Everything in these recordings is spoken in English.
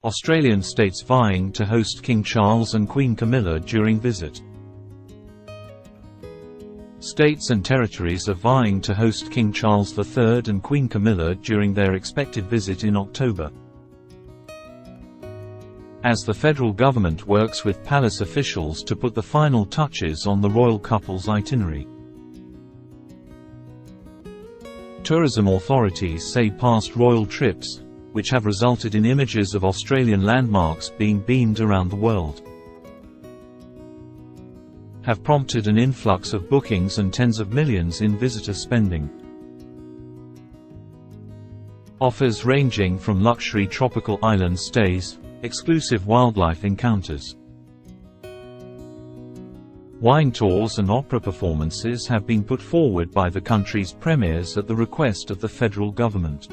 Australian states vying to host King Charles and Queen Camilla during visit. States and territories are vying to host King Charles III and Queen Camilla during their expected visit in October. As the federal government works with palace officials to put the final touches on the royal couple's itinerary. Tourism authorities say past royal trips, which have resulted in images of Australian landmarks being beamed around the world, have prompted an influx of bookings and tens of millions in visitor spending. Offers ranging from luxury tropical island stays, exclusive wildlife encounters, wine tours and opera performances have been put forward by the country's premiers at the request of the federal government.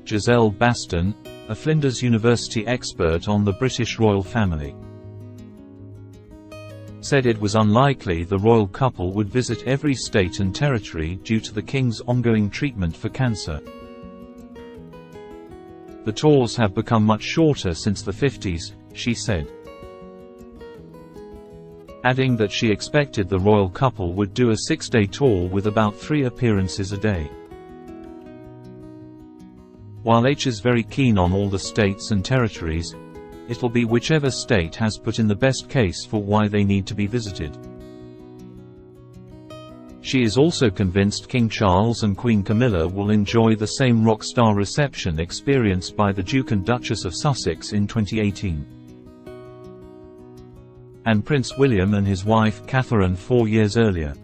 Giselle Baston, a Flinders University expert on the British royal family, said it was unlikely the royal couple would visit every state and territory due to the King's ongoing treatment for cancer. The tours have become much shorter since the 50s, she said, adding that she expected the royal couple would do a 6-day tour with about 3 appearances a day. While H is very keen on all the states and territories, it'll be whichever state has put in the best case for why they need to be visited. She is also convinced King Charles and Queen Camilla will enjoy the same rock star reception experienced by the Duke and Duchess of Sussex in 2018. And Prince William and his wife Catherine 4 years earlier.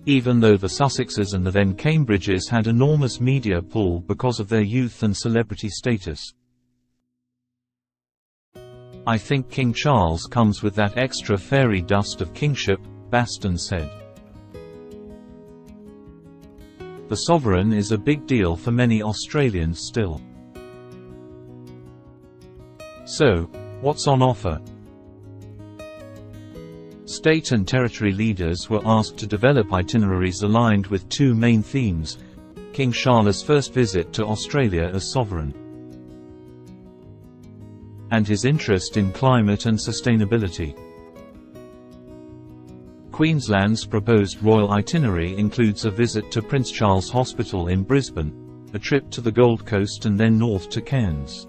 Even though the Sussexes and the then Cambridges had enormous media pull because of their youth and celebrity status. I think King Charles comes with that extra fairy dust of kingship, Baston said. The sovereign is a big deal for many Australians still. So, what's on offer? State and territory leaders were asked to develop itineraries aligned with 2 main themes: King Charles' first visit to Australia as sovereign, and his interest in climate and sustainability. Queensland's proposed royal itinerary includes a visit to Prince Charles Hospital in Brisbane, a trip to the Gold Coast and then north to Cairns,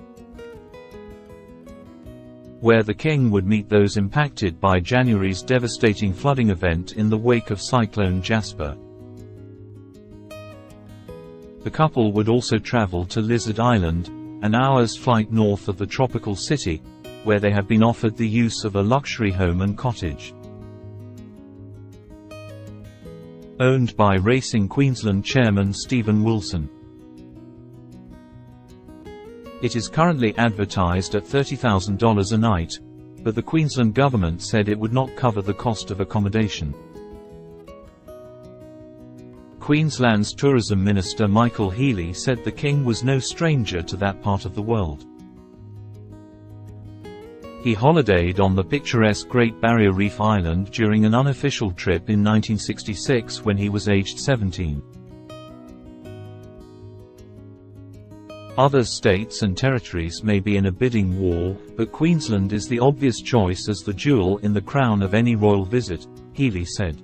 where the King would meet those impacted by January's devastating flooding event in the wake of Cyclone Jasper. The couple would also travel to Lizard Island, an hour's flight north of the tropical city, where they have been offered the use of a luxury home and cottage. Owned by Racing Queensland chairman Stephen Wilson. It is currently advertised at $30,000 a night, but the Queensland government said it would not cover the cost of accommodation. Queensland's tourism minister Michael Healy said the King was no stranger to that part of the world. He holidayed on the picturesque Great Barrier Reef Island during an unofficial trip in 1966 when he was aged 17. Other states and territories may be in a bidding war, but Queensland is the obvious choice as the jewel in the crown of any royal visit, Healy said.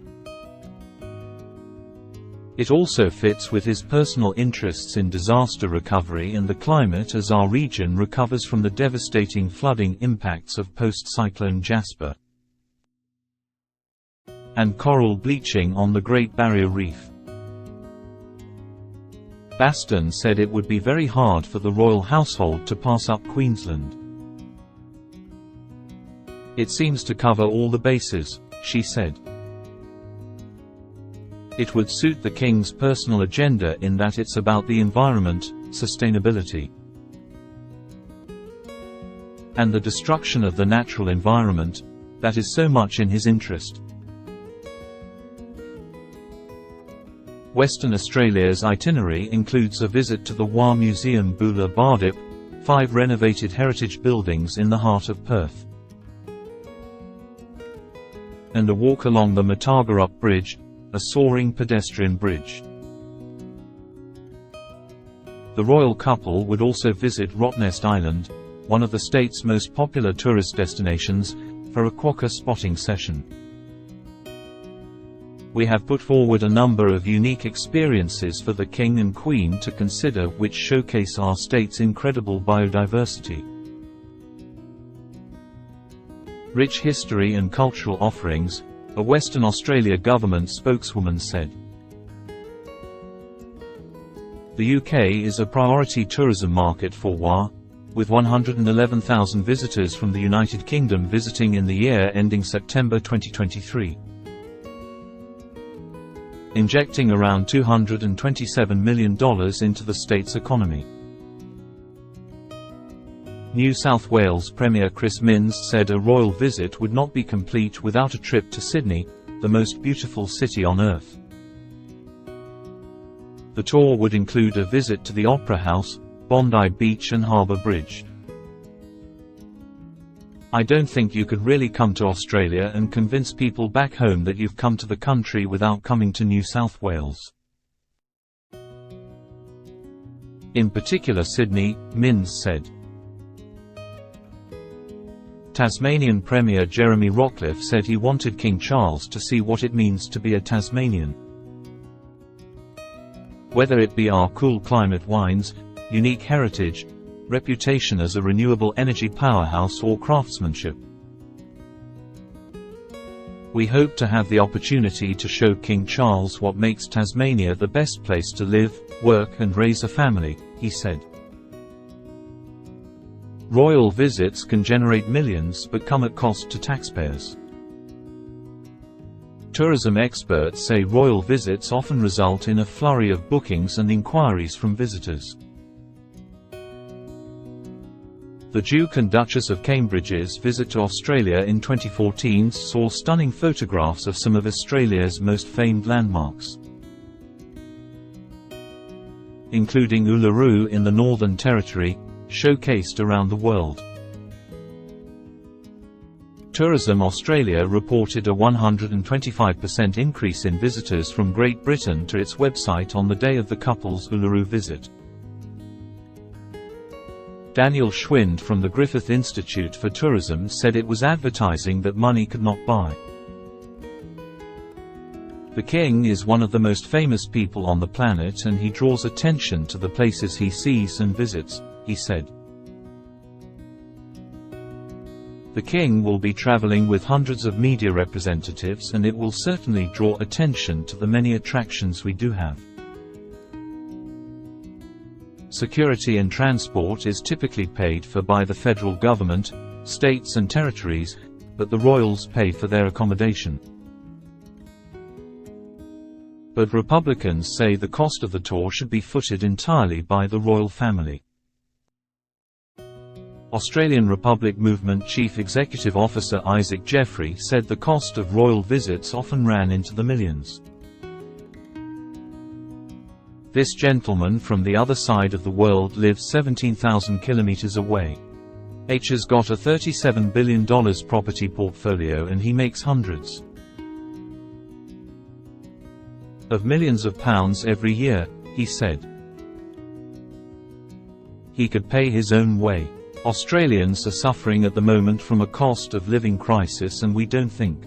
It also fits with his personal interests in disaster recovery and the climate as our region recovers from the devastating flooding impacts of post-Cyclone Jasper and coral bleaching on the Great Barrier Reef. Baston said it would be very hard for the royal household to pass up Queensland. It seems to cover all the bases, she said. It would suit the King's personal agenda in that it's about the environment, sustainability, and the destruction of the natural environment, that is so much in his interest. Western Australia's itinerary includes a visit to the War Museum Bula Bardip, 5 renovated heritage buildings in the heart of Perth, and a walk along the Matagarup Bridge, a soaring pedestrian bridge. The royal couple would also visit Rottnest Island, one of the state's most popular tourist destinations, for a quokka spotting session. We have put forward a number of unique experiences for the King and Queen to consider, which showcase our state's incredible biodiversity, rich history and cultural offerings, a Western Australia government spokeswoman said. The UK is a priority tourism market for WA, with 111,000 visitors from the United Kingdom visiting in the year ending September 2023, injecting around $227 million into the state's economy. New South Wales Premier Chris Minns said a royal visit would not be complete without a trip to Sydney, the most beautiful city on earth. The tour would include a visit to the Opera House, Bondi Beach and Harbour Bridge. I don't think you could really come to Australia and convince people back home that you've come to the country without coming to New South Wales. In particular Sydney, Minns said. Tasmanian Premier Jeremy Rockliff said he wanted King Charles to see what it means to be a Tasmanian. Whether it be our cool climate wines, unique heritage, reputation as a renewable energy powerhouse or craftsmanship. We hope to have the opportunity to show King Charles what makes Tasmania the best place to live, work and raise a family, he said. Royal visits can generate millions but come at cost to taxpayers. Tourism experts say royal visits often result in a flurry of bookings and inquiries from visitors. The Duke and Duchess of Cambridge's visit to Australia in 2014 saw stunning photographs of some of Australia's most famed landmarks, including Uluru in the Northern Territory, showcased around the world. Tourism Australia reported a 125% increase in visitors from Great Britain to its website on the day of the couple's Uluru visit. Daniel Schwind from the Griffith Institute for Tourism said it was advertising that money could not buy. The King is one of the most famous people on the planet and he draws attention to the places he sees and visits, he said. The King will be traveling with hundreds of media representatives and it will certainly draw attention to the many attractions we do have. Security and transport is typically paid for by the federal government, states and territories, but the royals pay for their accommodation. But Republicans say the cost of the tour should be footed entirely by the royal family. Australian Republic Movement Chief Executive Officer Isaac Jeffrey said the cost of royal visits often ran into the millions. This gentleman from the other side of the world lives 17,000 kilometers away. Has got a $37 billion property portfolio and he makes hundreds of millions of pounds every year, he said. He could pay his own way. Australians are suffering at the moment from a cost of living crisis and we don't think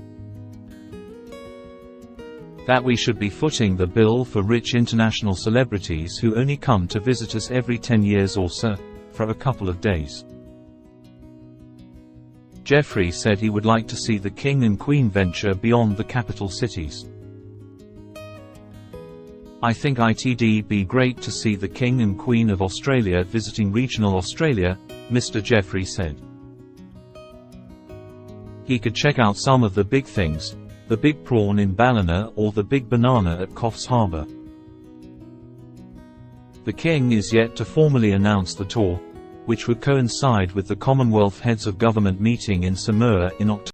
that we should be footing the bill for rich international celebrities who only come to visit us every 10 years or so, for a couple of days. Jeffrey said he would like to see the King and Queen venture beyond the capital cities. I think it'd be great to see the King and Queen of Australia visiting regional Australia, Mr. Jeffrey said. He could check out some of the big things, the big prawn in Ballina or the big banana at Coffs Harbour. The King is yet to formally announce the tour, which would coincide with the Commonwealth Heads of Government meeting in Samoa in October.